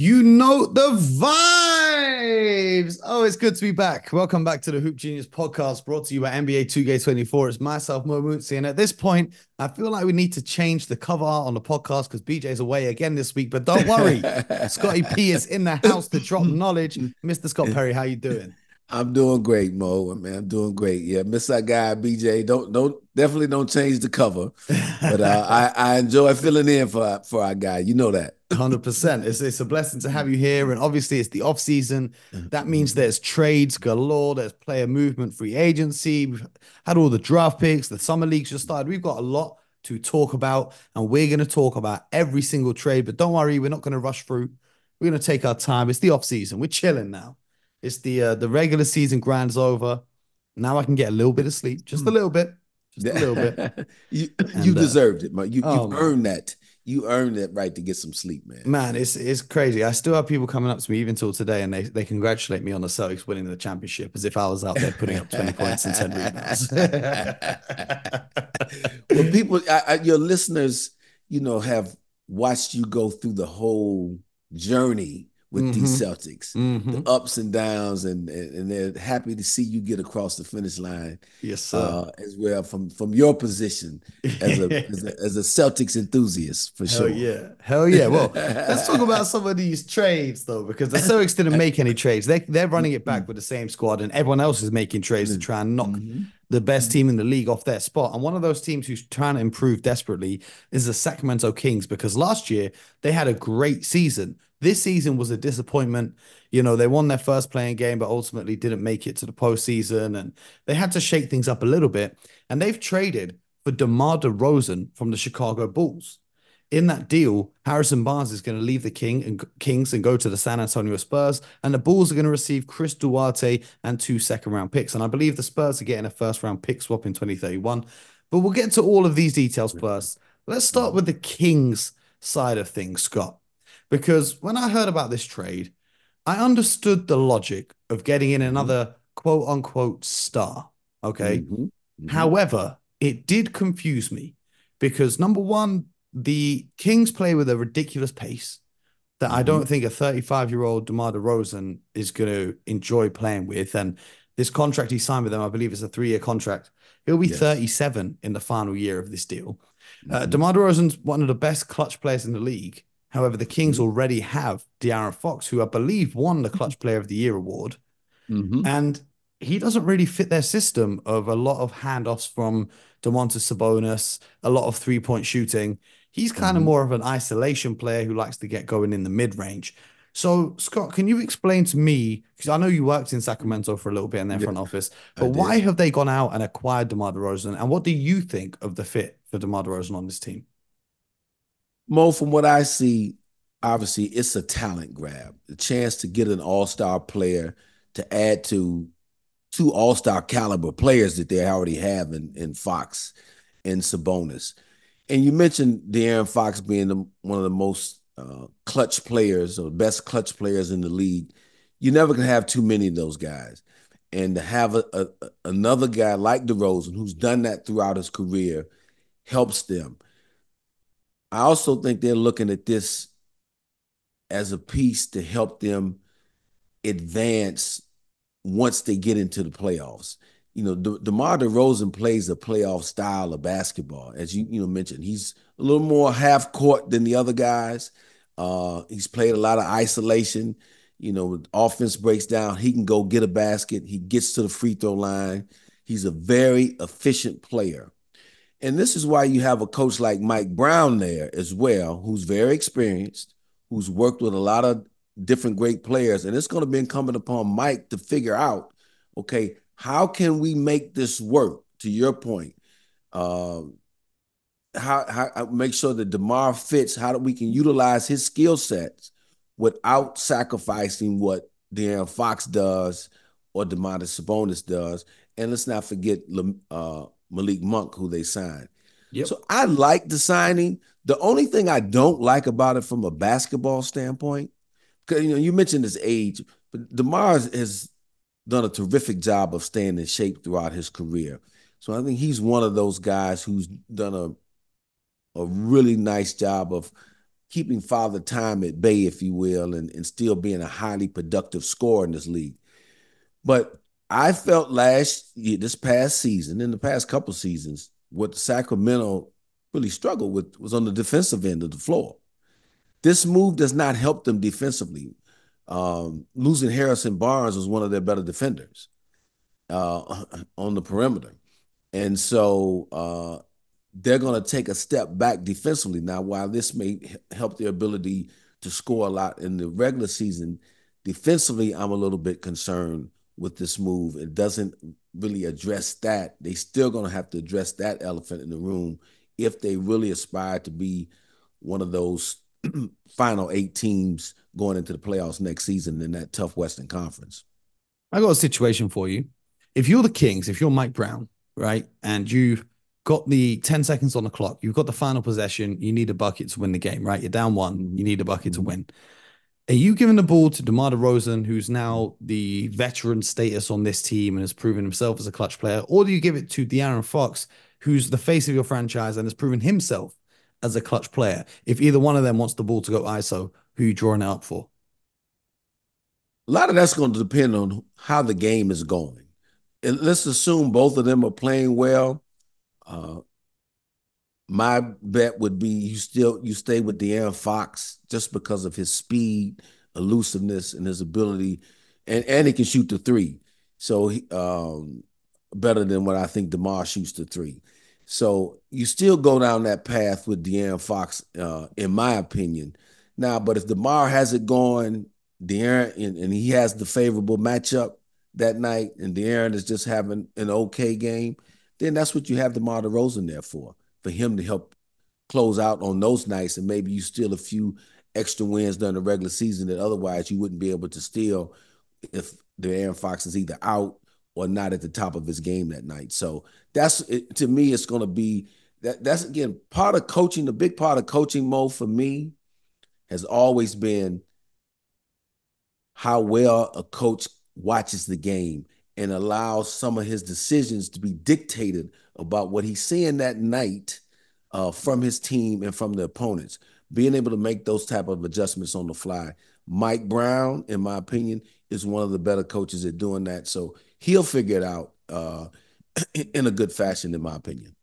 You know the vibes. Oh, it's good to be back. Welcome back to the Hoop Genius podcast brought to you by NBA 2K24. It's myself, Mo Mootsie. And at this point, I feel like we need to change the cover art on the podcast because BJ's away again this week. But don't worry, Scotty P is in the house to drop knowledge. Mr. Scott Perry, how you doing? I'm doing great, Mo. Man, I'm doing great. Yeah, miss that guy, BJ. Don't definitely don't change the cover, but I enjoy filling in for our guy. You know that. 100%. It's a blessing to have you here. And obviously, it's the off season. That means there's trades galore, there's player movement, free agency. We've had all the draft picks, the summer leagues just started. We've got a lot to talk about, and we're going to talk about every single trade. But don't worry, we're not going to rush through. We're going to take our time. It's the off season. We're chilling now. It's the regular season grind's over. Now I can get a little bit of sleep, just a little bit, just a little bit. you you And deserved it, Mo. oh You've man. earned that. You earned that right to get some sleep, man. Man, it's crazy. I still have people coming up to me even till today, and they congratulate me on the Celtics winning the championship as if I was out there putting up 20 points and 10 rebounds. Well, people, your listeners, have watched you go through the whole journey with these hmm Celtics, the hmm ups and downs, and they're happy to see you get across the finish line Yes, sir. as well from your position as a Celtics enthusiast for Hell sure. yeah. Hell yeah. Well, let's talk about some of these trades though, because the Celtics didn't make any trades. They're running it back with the same squad, and everyone else is making trades to try and knock Mhm. the best team in the league off their spot. And one of those teams who's trying to improve desperately is the Sacramento Kings, because last year they had a great season. This season was a disappointment. You know, they won their first playing game, but ultimately didn't make it to the postseason, and they had to shake things up a little bit. And they've traded for DeMar DeRozan from the Chicago Bulls. In that deal, Harrison Barnes is going to leave the Kings and go to the San Antonio Spurs, and the Bulls are going to receive Chris Duarte and two second-round picks. And I believe the Spurs are getting a first-round pick swap in 2031. But we'll get to all of these details first. Let's start with the Kings side of things, Scott, because when I heard about this trade, I understood the logic of getting in Mhm. another quote unquote star. Okay. Mhm. Mhm. However, it did confuse me because number one, the Kings play with a ridiculous pace that I don't Mhm. think a 35-year-old DeMar DeRozan is going to enjoy playing with. And this contract he signed with them, I believe it's a 3-year contract. He'll be Yes. 37 in the final year of this deal. Mhm. DeMar DeRozan's one of the best clutch players in the league. However, the Kings Mhm. already have De'Aaron Fox, who I believe won the Clutch Player of the Year award. Mhm. And he doesn't really fit their system of a lot of handoffs from Domantas Sabonis, a lot of three-point shooting. He's kind of Mhm. more of an isolation player who likes to get going in the mid-range. So, Scott, can you explain to me, because I know you worked in Sacramento for a little bit in their Yeah, front office, but I why did. have they gone out and acquired DeMar DeRozan? And what do you think of the fit for DeMar DeRozan on this team? Mo, from what I see, obviously it's a talent grab. The chance to get an all-star player to add to two all-star caliber players that they already have in Fox and Sabonis. And you mentioned De'Aaron Fox being one of the most clutch players or best clutch players in the league. You never can have too many of those guys. And to have another guy like DeRozan, who's done that throughout his career, helps them. I also think they're looking at this as a piece to help them advance once they get into the playoffs. DeMar DeRozan plays a playoff style of basketball, as you mentioned. He's a little more half court than the other guys. He's played a lot of isolation. When offense breaks down, he can go get a basket. He gets to the free throw line. He's a very efficient player. And this is why you have a coach like Mike Brown there as well, who's very experienced, who's worked with a lot of different great players. And it's going to be incumbent upon Mike to figure out, okay, how can we make this work? To your point, uh, how make sure that Demar fits, how we can utilize his skill sets without sacrificing what De'Aaron Fox does or Demontis Sabonis does. And let's not forget Malik Monk, who they signed. Yep. So I like the signing. The only thing I don't like about it from a basketball standpoint, because you mentioned his age, but DeMar has done a terrific job of staying in shape throughout his career. So I think he's one of those guys who's done a really nice job of keeping Father Time at bay, if you will, and still being a highly productive scorer in this league. But I felt last year, this past season, in the past couple seasons, what Sacramento really struggled with was on the defensive end of the floor. This move does not help them defensively. Losing Harrison Barnes was one of their better defenders on the perimeter. And so they're going to take a step back defensively. Now, while this may help their ability to score a lot in the regular season, defensively, I'm a little bit concerned with this move. It doesn't really address that. They still going to have to address that elephant in the room if they really aspire to be one of those final 8 teams going into the playoffs next season in that tough Western Conference. I got a situation for you. If you're the Kings, if you're Mike Brown, right, and you've got the 10 seconds on the clock, you've got the final possession, you need a bucket to win the game, right? You're down one, you need a bucket to win. Are you giving the ball to DeMar DeRozan, who's now the veteran status on this team and has proven himself as a clutch player, or do you give it to De'Aaron Fox, who's the face of your franchise and has proven himself as a clutch player? If either one of them wants the ball to go ISO, who are you drawing it up for? A lot of that's going to depend on how the game is going. And let's assume both of them are playing well. Uh, my bet would be you stay with De'Aaron Fox just because of his speed, elusiveness, and his ability, and he can shoot the three. So better than what I think DeMar shoots the three. So you still go down that path with De'Aaron Fox, in my opinion. Now, but if DeMar has it going, De'Aaron and he has the favorable matchup that night, and De'Aaron is just having an okay game, then that's what you have DeMar DeRozan there for him to help close out on those nights, and maybe you steal a few extra wins during the regular season that otherwise you wouldn't be able to steal if De'Aaron Fox is either out or not at the top of his game that night. So that's it, to me, it's going to be that's again part of coaching. The big part of coaching, Mo, for me has always been how well a coach watches the game and allows some of his decisions to be dictated about what he's seeing that night from his team and from the opponents. Being able to make those type of adjustments on the fly. Mike Brown, in my opinion, is one of the better coaches at doing that. So he'll figure it out in a good fashion, in my opinion.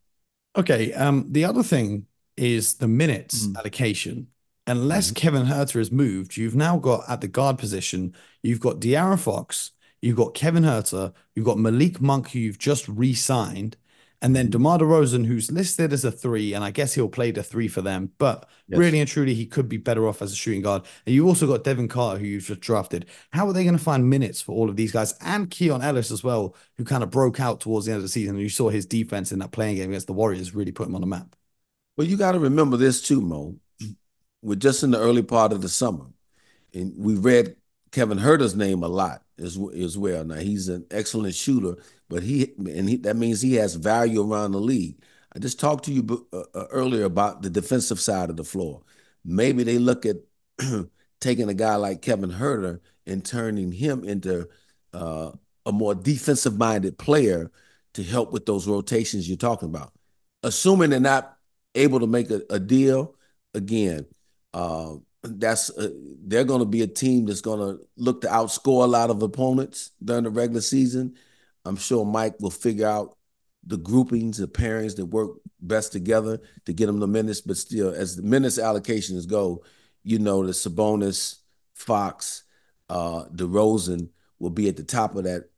Okay. The other thing is the minutes allocation. Unless Mhm. Kevin Herter has moved, you've now got at the guard position, you've got De'Aaron Fox, you've got Kevin Herter, you've got Malik Monk, who you've just re-signed, and then Mhm. DeMar DeRozan, who's listed as a three, and I guess he'll play the three for them, but Yes. really and truly, he could be better off as a shooting guard. And you also got Devin Carter, who you've just drafted. How are they going to find minutes for all of these guys and Keon Ellis as well, who kind of broke out towards the end of the season? And you saw his defense in that playing game against the Warriors really put him on the map. Well, you got to remember this too, Mo. We're just in the early part of the summer, and we read Kevin Herter's name a lot as well. Now he's an excellent shooter, but that means he has value around the league. I just talked to you earlier about the defensive side of the floor. Maybe they look at taking a guy like Kevin Herter and turning him into uh, a more defensive-minded player to help with those rotations you're talking about. Assuming they're not able to make a deal again. That's they're going to be a team that's going to look to outscore a lot of opponents during the regular season. I'm sure Mike will figure out the groupings, the pairings that work best together to get them the minutes. But still, as the minutes allocations go, you know the Sabonis, Fox, DeRozan will be at the top of that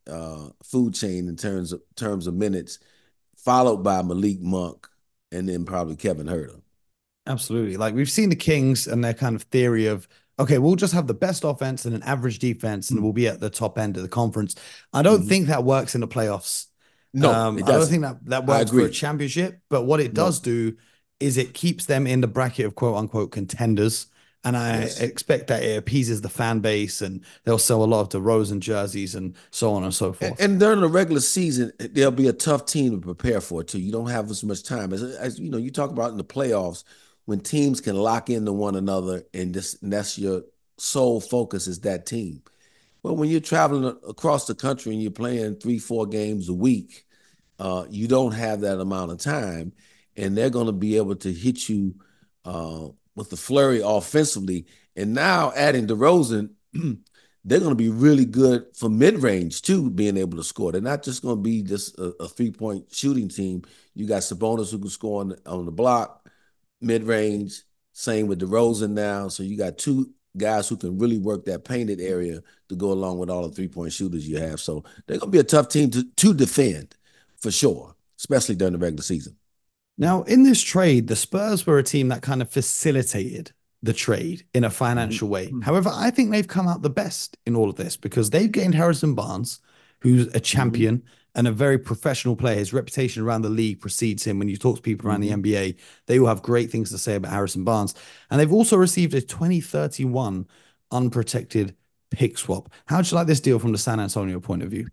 food chain in terms of minutes, followed by Malik Monk and then probably Kevin Herter. Absolutely. Like we've seen the Kings and their kind of theory of, okay, we'll just have the best offense and an average defense and we'll be at the top end of the conference. I don't Mm-hmm. think that works in the playoffs. No, it I don't doesn't. think that I works for a agree. championship, but what it No. does do is it keeps them in the bracket of quote unquote contenders. And I Yes. expect that it appeases the fan base and they'll sell a lot of DeRozan jerseys and so on and so forth. And during the regular season, there'll be a tough team to prepare for too. You don't have as much time as you know. You talk about in the playoffs when teams can lock into one another, and that's your sole focus is that team. Well, when you're traveling across the country and you're playing 3, 4 games a week, you don't have that amount of time, and they're going to be able to hit you with the flurry offensively, and now adding DeRozan, they're going to be really good for mid range too, being able to score. They're not just going to be just a 3 point shooting team. You got Sabonis who can score on the block, mid range. Same with DeRozan now. So you got two guys who can really work that painted area to go along with all the 3 point shooters you have. So they're going to be a tough team to defend for sure, especially during the regular season. Now, in this trade, the Spurs were a team that kind of facilitated the trade in a financial way. Mm-hmm. However, I think they've come out the best in all of this because they've gained Harrison Barnes, who's a Mm-hmm. champion and a very professional player. His reputation around the league precedes him. When you talk to people around the Mm-hmm. NBA, they will have great things to say about Harrison Barnes. And they've also received a 2031 unprotected pick swap. How'd you like this deal from the San Antonio point of view?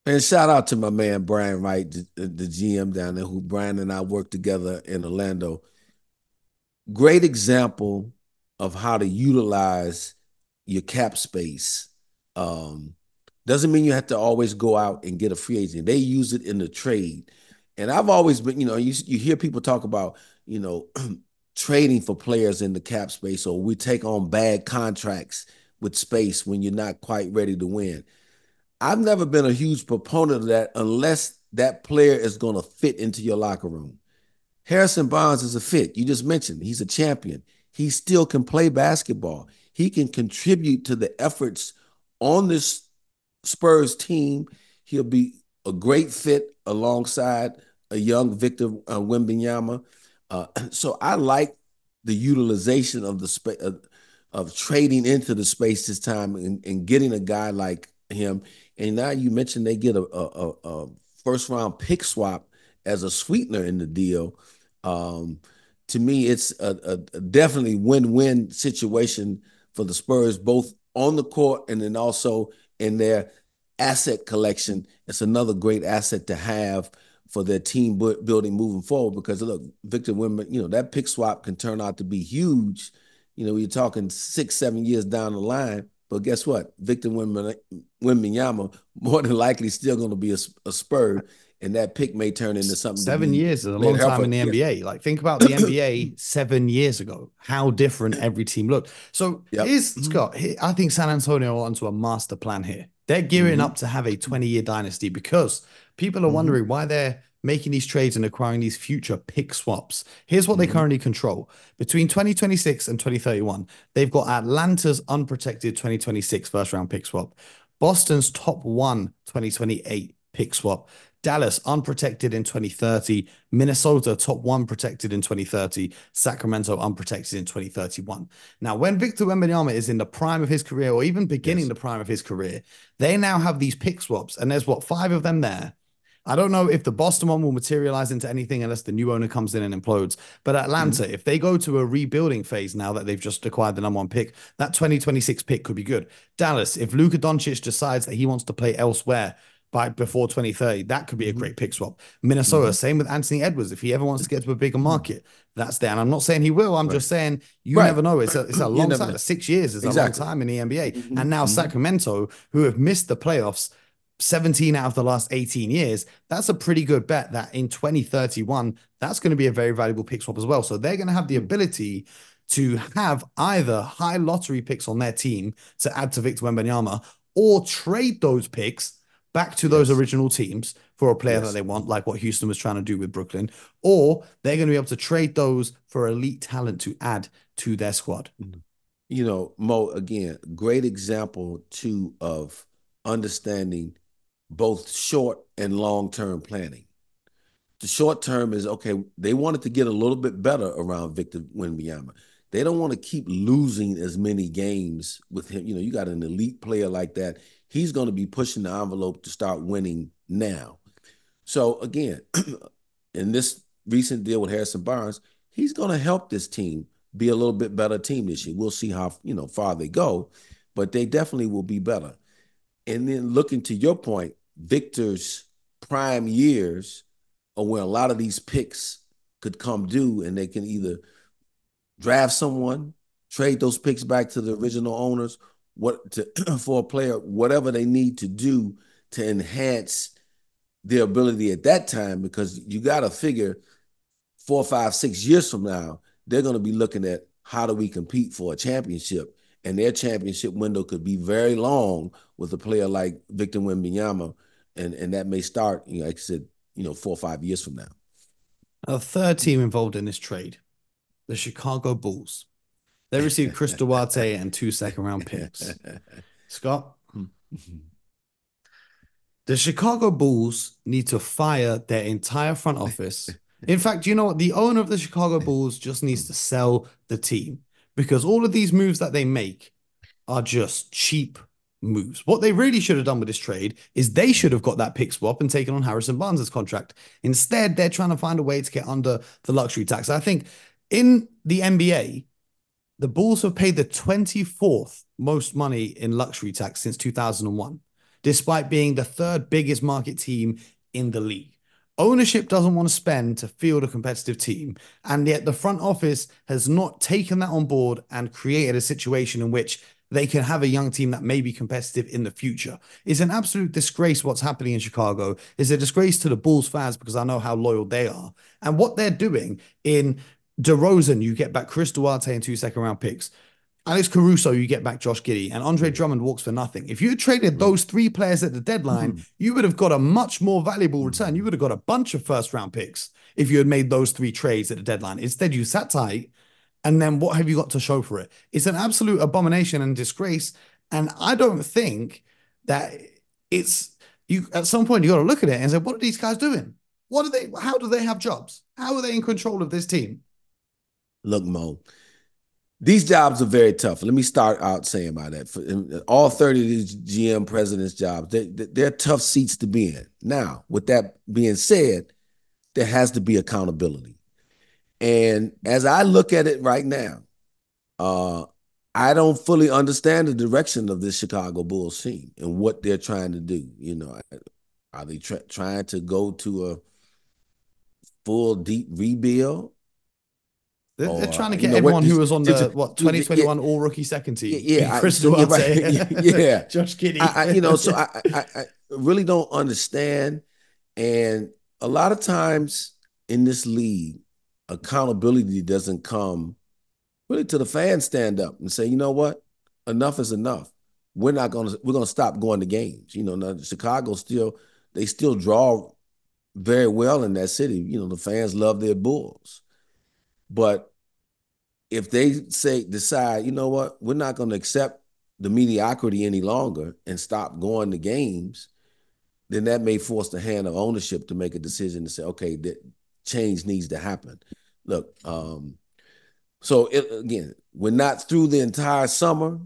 And shout out to my man Brian Wright, the GM down there, who Brian and I worked together in Orlando. Great example of how to utilize your cap space. Um, doesn't mean you have to always go out and get a free agent. They use it in the trade. And I've always been, you hear people talk about, you know, trading for players in the cap space, or we take on bad contracts with space when you're not quite ready to win. I've never been a huge proponent of that unless that player is going to fit into your locker room. Harrison Barnes is a fit. You just mentioned he's a champion. He still can play basketball. He can contribute to the efforts on this Spurs team. He'll be a great fit alongside a young Victor Wembanyama. So I like the utilization of the space of trading into the space this time and getting a guy like him. And now you mentioned they get a first round pick swap as a sweetener in the deal. Um, to me, it's a definitely win-win situation for the Spurs, both on the court and then also in their asset collection. It's another great asset to have for their team building moving forward. Because look, Victor Wembanyama, that pick swap can turn out to be huge. You're talking 6, 7 years down the line. But guess what? Victor Wembanyama more than likely still going to be a Spur, and that pick may turn into something to Seven be years is a later long time in helpful. the Yeah. NBA. Like, think about the NBA 7 years ago, how different every team looked. So Yep. here's Scott. I think San Antonio are onto a master plan here. They're gearing Mm-hmm. up to have a 20-year dynasty because people are Mm-hmm. wondering why they're making these trades and acquiring these future pick swaps. Here's what they Mm-hmm. currently control. Between 2026 and 2031, they've got Atlanta's unprotected 2026 first round pick swap, Boston's top one 2028 pick swap, Dallas unprotected in 2030, Minnesota top one protected in 2030, Sacramento unprotected in 2031. Now, when Victor Wembanyama is in the prime of his career, or even beginning Yes. the prime of his career, they now have these pick swaps, and there's what, 5 of them there. I don't know if the Boston one will materialize into anything unless the new owner comes in and implodes. But Mm-hmm. Atlanta, if they go to a rebuilding phase now that they've just acquired the number one pick, that 2026 pick could be good. Dallas, if Luka Doncic decides that he wants to play elsewhere by before 2030, that could be a Mm-hmm. great pick swap. Minnesota, Mm-hmm. same with Anthony Edwards. If he ever wants to get to a bigger market, that's there. And I'm not saying he will. I'm Right. just saying you Right. never know. It's a You long never time. know. 6 years is a long Exactly. time in the NBA. Mm-hmm. And now Mm-hmm. Sacramento, who have missed the playoffs 17 out of the last 18 years, that's a pretty good bet that in 2031, that's going to be a very valuable pick swap as well. So they're going to have the ability to have either high lottery picks on their team to add to Victor Wembanyama or trade those picks back to those Yes. original teams for a player that Yes. they want, like what Houston was trying to do with Brooklyn, or they're going to be able to trade those for elite talent to add to their squad. Mo, again, great example too of understanding both short and long-term planning. The short term is okay, they wanted to get a little bit better around Victor Wembanyama. They don't want to keep losing as many games with him. You got an elite player like that. He's going to be pushing the envelope to start winning now. So again, in this recent deal with Harrison Barnes, he's going to help this team be a little bit better team this year. We'll see how far they go, but they definitely will be better. And then looking to your point, Victor's prime years are where a lot of these picks could come due, and they can either draft someone, trade those picks back to the original owners, for a player, whatever they need to do to enhance their ability at that time, because you got to figure 4, 5, 6 years from now, they're going to be looking at how do we compete for a championship? And their championship window could be very long with a player like Victor Wembanyama, and that may start, like I said, 4 or 5 years from now. A third team involved in this trade, the Chicago Bulls. They received Chris Duarte and 2 second-round picks. Scott, the Chicago Bulls need to fire their entire front office. In fact, you know what? The owner of the Chicago Bulls just needs to sell the team because all of these moves that they make are just cheap moves. What they really should have done with this trade is they should have got that pick swap and taken on Harrison Barnes' contract. Instead, they're trying to find a way to get under the luxury tax. I think in the NBA, the Bulls have paid the 24th most money in luxury tax since 2001, despite being the third biggest market team in the league. Ownership doesn't want to spend to field a competitive team, and yet the front office has not taken that on board and created a situation in which they can have a young team that may be competitive in the future. It's an absolute disgrace what's happening in Chicago. It's a disgrace to the Bulls fans because I know how loyal they are. And what they're doing in DeRozan, you get back Chris Duarte and 2 second-round picks. Alex Caruso, you get back Josh Giddey, and Andre Drummond walks for nothing. If you had traded those three players at the deadline, you would have got a much more valuable return. You would have got a bunch of first-round picks if you had made those three trades at the deadline. Instead, you sat tight, and then what have you got to show for it? It's an absolute abomination and disgrace, and I don't think that it's you. At some point, you got to look at it and say, "What are these guys doing? What are they? How do they have jobs? How are they in control of this team?" Look, Mo, these jobs are very tough. Let me start out saying about that. For all 30 of these GM presidents' jobs, they're tough seats to be in. Now, with that being said, there has to be accountability. And as I look at it right now, I don't fully understand the direction of this Chicago Bulls team and what they're trying to do. Are they trying to go to a full deep rebuild? They're Or trying to get everyone who was on the just 2021 All Rookie second team. yeah, Chris yeah, Duarte, right. Yeah. Josh Giddey. So I really don't understand. And a lot of times in this league, accountability doesn't come really till the fans stand up and say, you know what, enough is enough. We're gonna stop going to games. Now Chicago they still draw very well in that city. The fans love their Bulls, but if they decide, you know what, we're not going to accept the mediocrity any longer and stop going to games, then that may force the hand of ownership to make a decision to say, okay, that change needs to happen. Look, again, we're not through the entire summer,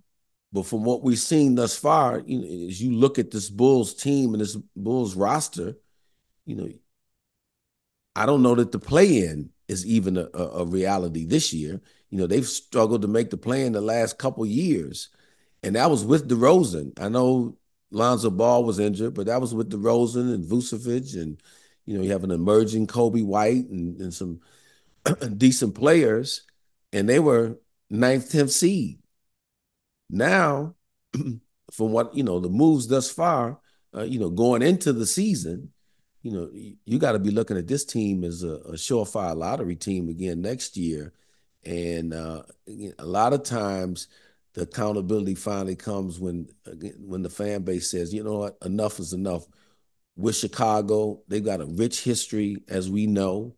but from what we've seen thus far, as you look at this Bulls team and this Bulls roster, I don't know that the play-in is even a reality this year. They've struggled to make the play in the last couple years, and that was with DeRozan. I know Lonzo Ball was injured, but that was with DeRozan and Vucevic, and you have an emerging Kobe White and some decent players, and they were 9th, 10th seed. Now, from what the moves thus far, going into the season, you got to be looking at this team as a surefire lottery team again next year. And a lot of times the accountability finally comes when the fan base says, you know what, enough is enough. With Chicago, they've got a rich history, as we know,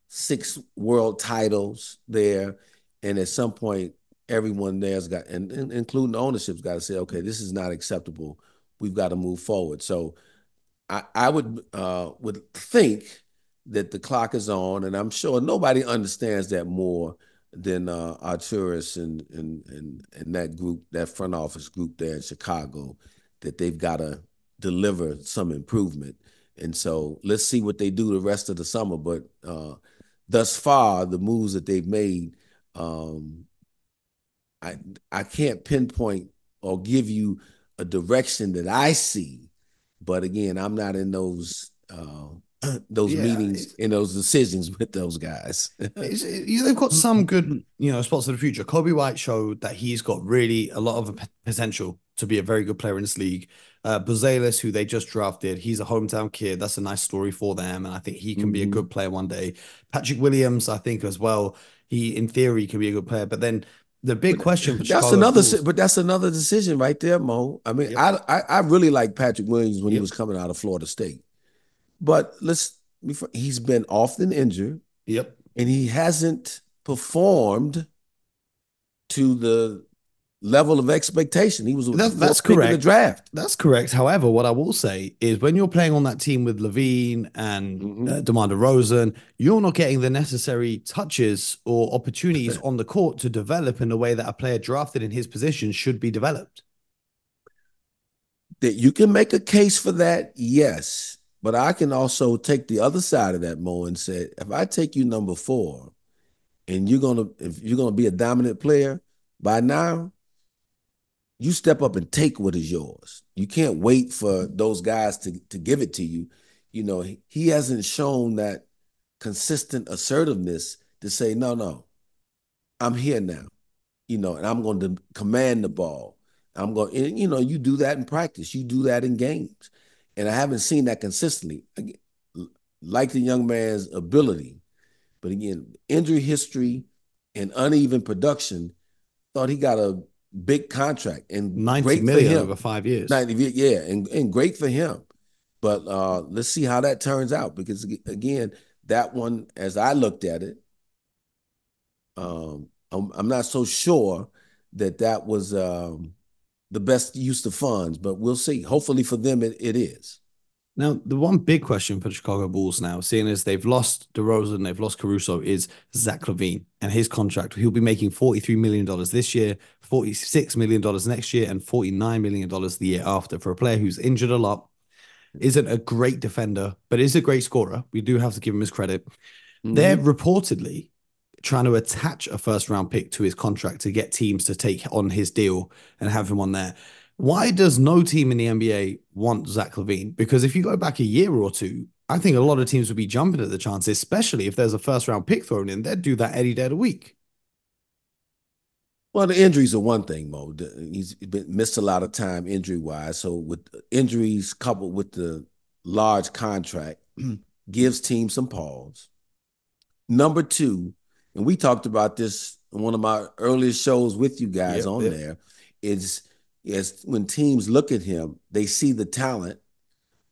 6 world titles there. And at some point, everyone there's got, and including the ownership's got to say, okay, this is not acceptable. We've got to move forward. So I would think that the clock is on, and I'm sure nobody understands that more than Arturis and that group, that front office group there in Chicago, that they've got to deliver some improvement. And so let's see what they do the rest of the summer. But thus far, the moves that they've made, I can't pinpoint or give you a direction that I see. But again, I'm not in those meetings, in those decisions with those guys. They've got some good, spots for the future. Kobe White showed that he's got really a lot of potential to be a very good player in this league. Buzelis, who they just drafted, he's a hometown kid. That's a nice story for them, and I think he can be a good player one day. Patrick Williams, I think as well. he, in theory, can be a good player. But then the big But question for Chicago Bulls, that's another decision right there, Mo. I mean, yep, I really like Patrick Williams when he yep, was coming out of Florida State, but he's been often injured yep. and he hasn't performed to the level of expectation. He was the That's fourth pick in the correct. draft. That's correct. However, what I will say is when you're playing on that team with Levine and Hmm. DeMar DeRozan, you're not getting the necessary touches or opportunities on the court to develop in the way that a player drafted in his position should be developed. That you can make a case for that, yes. But I can also take the other side of that, Mo, and say, if I take you number four and if you're gonna be a dominant player, by now, you step up and take what is yours. You can't wait for those guys to give it to you. He hasn't shown that consistent assertiveness to say, no, no, I'm here now, and I'm going to command the ball. You do that in practice, you do that in games. And I haven't seen that consistently. Like the young man's ability, but again, injury history and uneven production, thought he got a big contract and 90 great for million him. over 5 years. 90, yeah, and great for him. But let's see how that turns out because again, that one, as I looked at it, I'm not so sure that was the best use of funds, but we'll see. Hopefully for them, it is. Now, the one big question for the Chicago Bulls now, seeing as they've lost DeRozan, they've lost Caruso, is Zach LaVine and his contract. He'll be making $43 million this year, $46 million next year, and $49 million the year after for a player who's injured a lot, isn't a great defender, but is a great scorer. We do have to give him his credit. They're Mm-hmm. reportedly trying to attach a first round pick to his contract to get teams to take on his deal and have him on there. Why does no team in the NBA want Zach LaVine? Because if you go back a year or two, I think a lot of teams would be jumping at the chance, especially if there's a first round pick thrown in. They'd do that any day of the week. Well, the injuries are one thing, Mo. He's been missed a lot of time injury wise. So with injuries coupled with the large contract, gives teams some pause. Number two, and we talked about this in one of my earliest shows with you guys Yep, on yep. there, is when teams look at him, they see the talent,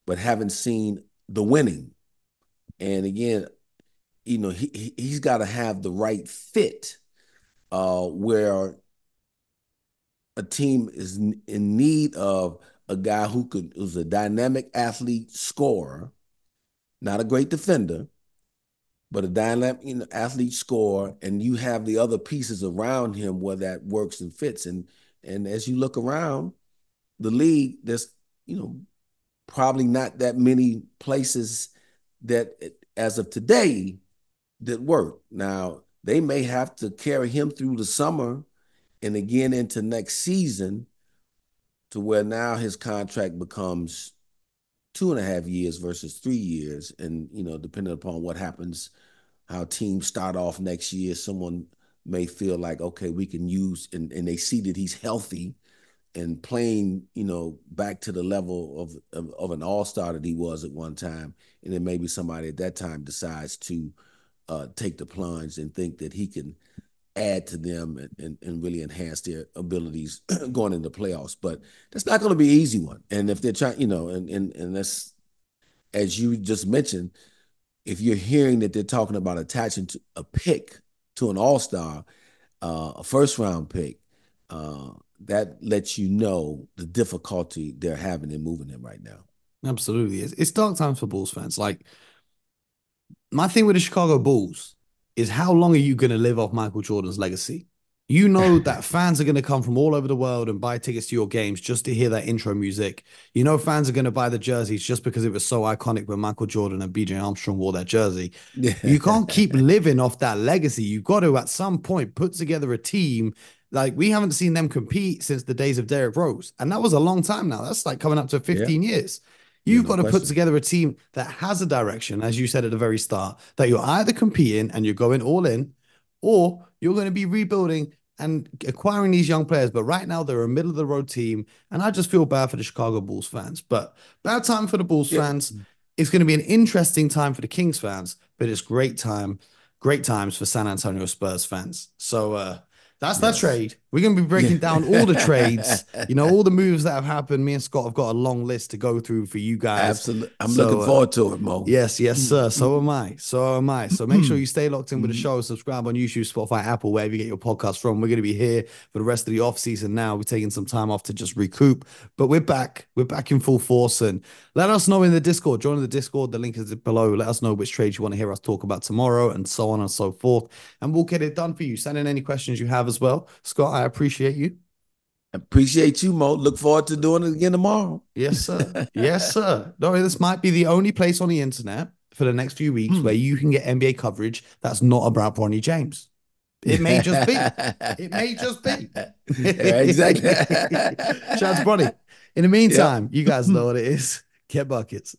but haven't seen the winning. And again, he's got to have the right fit where a team is in need of a guy who's a dynamic athlete scorer, not a great defender, but a dynamic athlete scorer, and you have the other pieces around him where that works and fits. And as you look around the league, there's probably not that many places that, as of today, that work. Now they may have to carry him through the summer and again into next season to where now his contract becomes 2.5 years versus 3 years. And, depending upon what happens, how teams start off next year, someone may feel like, okay, we can use, and they see that he's healthy and playing, back to the level of an all-star that he was at one time. And then maybe somebody at that time decides to take the plunge and think that he can add to them and really enhance their abilities going into playoffs. But that's not going to be an easy one. And if they're trying, and that's, as you just mentioned, if you're hearing that they're talking about attaching to a pick to an all-star, a first-round pick, that lets you know the difficulty they're having in moving him right now. Absolutely. It's dark times for Bulls fans. Like, my thing with the Chicago Bulls is how long are you going to live off Michael Jordan's legacy? You know that fans are going to come from all over the world and buy tickets to your games just to hear that intro music. You know, fans are going to buy the jerseys just because it was so iconic when Michael Jordan and BJ Armstrong wore that jersey. You can't keep living off that legacy. You've got to, at some point, put together a team. Like, we haven't seen them compete since the days of Derrick Rose. And that was a long time now. That's like coming up to Yeah, 15 years. yeah, You've no got to put question. together a team that has a direction, as you said at the very start, that you're either competing and you're going all in, or you're going to be rebuilding and acquiring these young players. But right now, they're a middle of the road team. And I just feel bad for the Chicago Bulls fans. But bad time for the Bulls Yeah, fans. It's going to be an interesting time for the Kings fans, but it's great time, great times for San Antonio Spurs fans. So that's that Yes. trade. We're going to be Yeah. breaking down all the trades, all the moves that have happened. Me and Scott have got a long list to go through for you guys. Absolutely. I'm looking So forward to it, Mo. yes, yes, sir. So am I. So am I. So make sure you stay locked in with the Mhm. show. Subscribe on YouTube, Spotify, Apple, wherever you get your podcast from. We're going to be here for the rest of the off season now. We're taking some time off to just recoup, but we're back. We're back in full force. And let us know in the Discord. Join the Discord. The link is below. Let us know which trades you want to hear us talk about tomorrow, and so on and so forth. And we'll get it done for you. Send in any questions you have as well. Scott, I appreciate you. Appreciate you, Mo. Look forward to doing it again tomorrow. Yes, sir. Yes, sir. No, this might be the only place on the internet for the next few weeks where you can get NBA coverage that's not about Bronny James. It may just be. It may just be. Yeah, exactly. Shout out to Bronny. In the Yep. meantime, you guys know what it is. Get buckets.